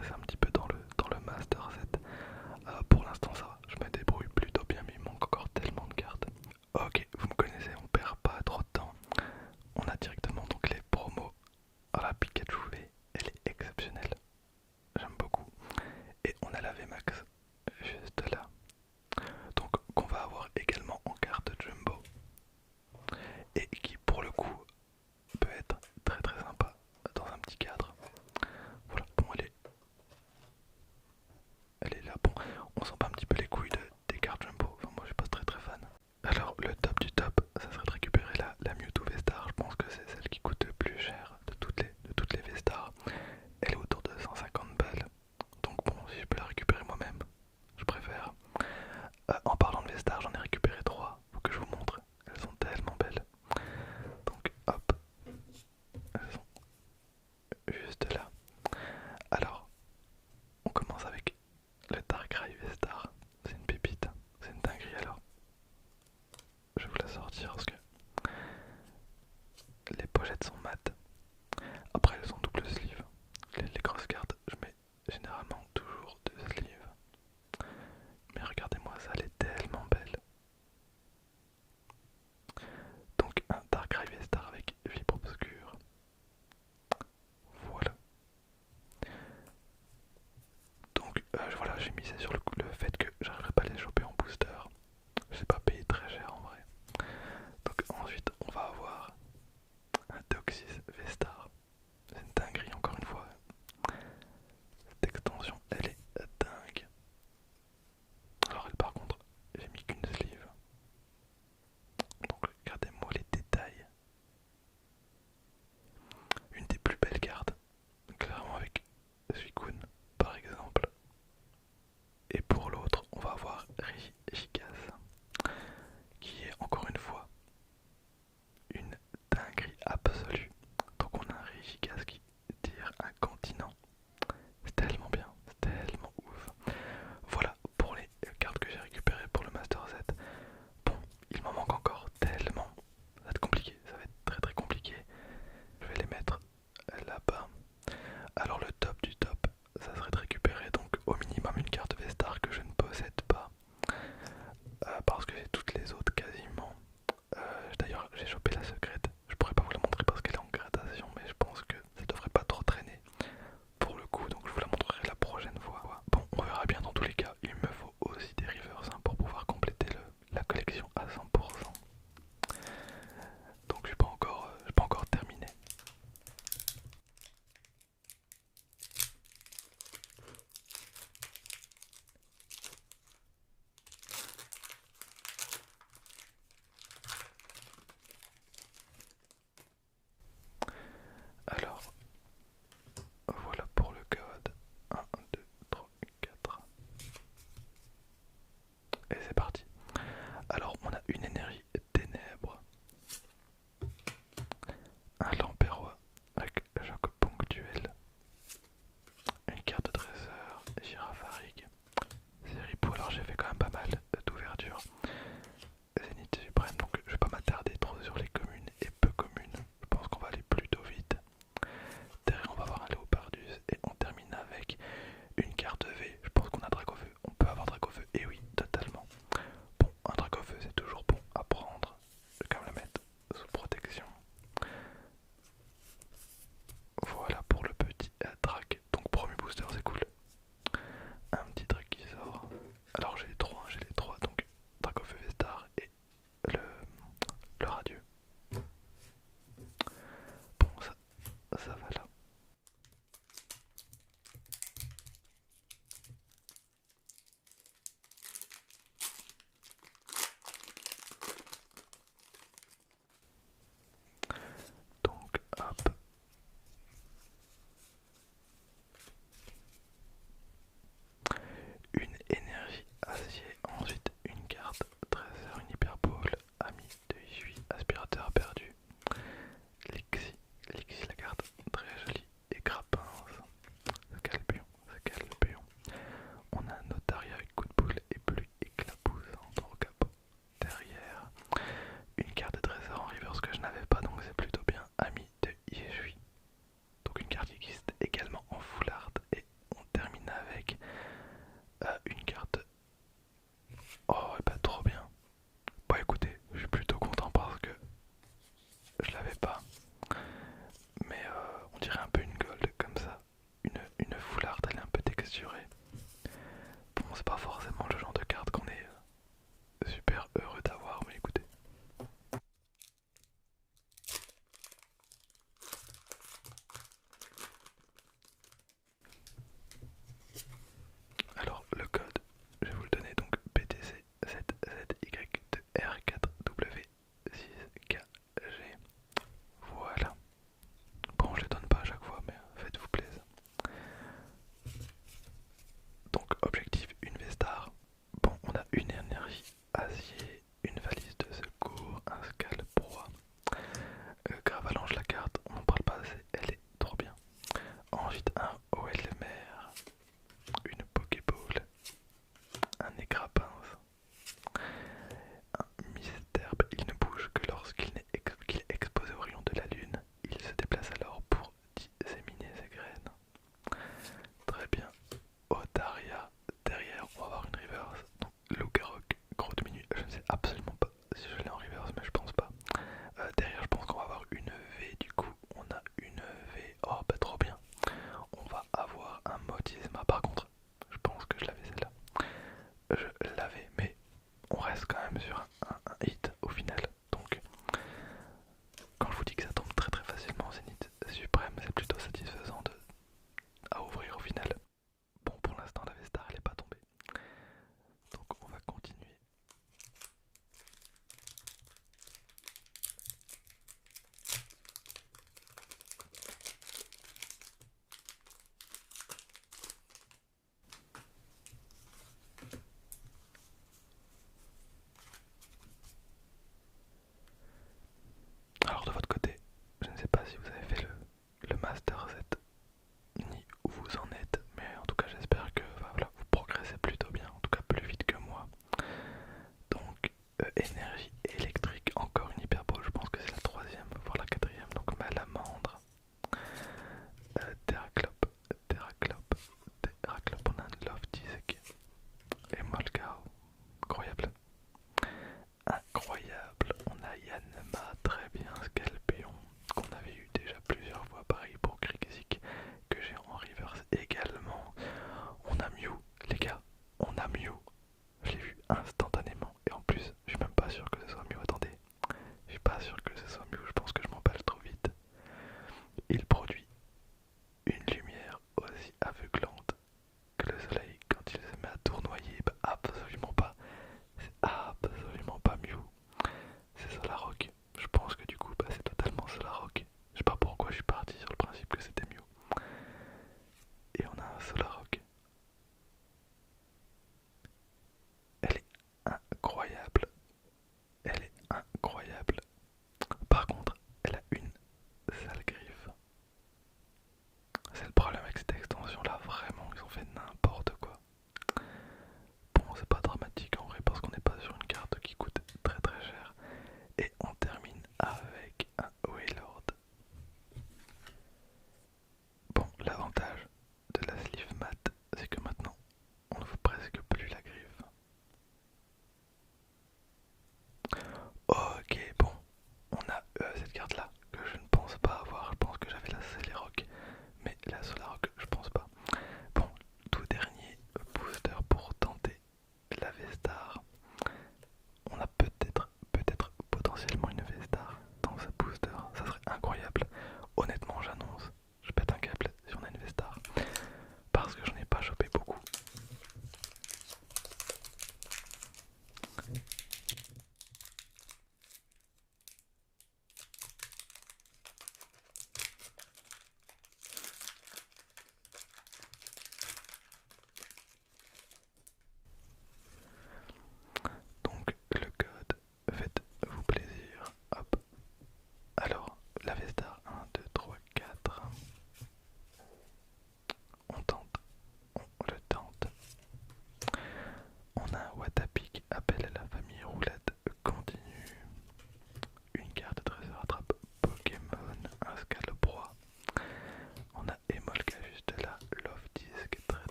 progresser un petit peu dans le Master set. Pour l'instant ça va, je me débrouille plutôt bien mais il manque encore tellement de cartes. Ok, vous me connaissez, on perd pas trop de temps. On a directement donc les promos. Ah la Pikachu V, elle est exceptionnelle. J'aime beaucoup. Et on a la VMAX juste là. Donc qu'on va avoir également en carte Jumbo. Et qui pour le coup peut être très très sympa dans un petit cadre. Voilà, bon elle est là. Bon, on sent pas un petit peu les couilles des cartes Jumbo. Enfin moi je suis pas très très fan. Alors le top du top, ça serait de récupérer la Mewtwo V-Star. Je pense que c'est celle qui coûte le plus cher de toutes les V-Stars. Elle est autour de 150 balles. Donc bon, si je peux la récupérer moi-même, je préfère. En parlant de V-Star, j'en ai récupéré 3. Faut que je vous montre. Elles sont tellement belles. Donc hop, elles sont juste là. Alors, on commence avec le Darkrai V-Star. C'est une pépite, c'est une dinguerie alors. Je vais vous la sortir parce que les pochettes sont mates. Après elles sont double sleeve. Les grosses cartes, je mets généralement toujours deux sleeves. Mais regardez-moi ça, elle est tellement belle. Donc un Darkrai V-Star avec Vibre Obscur. Voilà. Donc voilà, j'ai misé sur le fait que j'arriverai pas à les choper en booster. J'ai pas payé très cher en vrai. Donc ensuite on va avoir un Deoxys V-Star. C'est une dinguerie encore une fois. Cette extension elle est dingue. Alors elle par contre j'ai mis qu'une sleeve. Donc regardez-moi les détails. Une des plus belles cartes. Clairement avec Suicune par exemple. Et pour l'autre on va avoir Regigas. Qui est encore une fois une dinguerie absolue. Donc on a un Regigas qui tire un continent. C'est tellement bien, c'est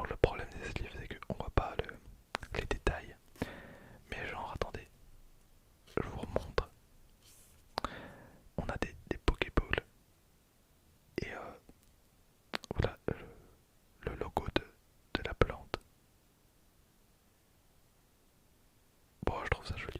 Alors le problème des sleeves c'est qu'on voit pas les détails. Mais genre attendez, je vous remontre. On a des Pokéballs. Et voilà le logo de la plante. Bon, je trouve ça joli.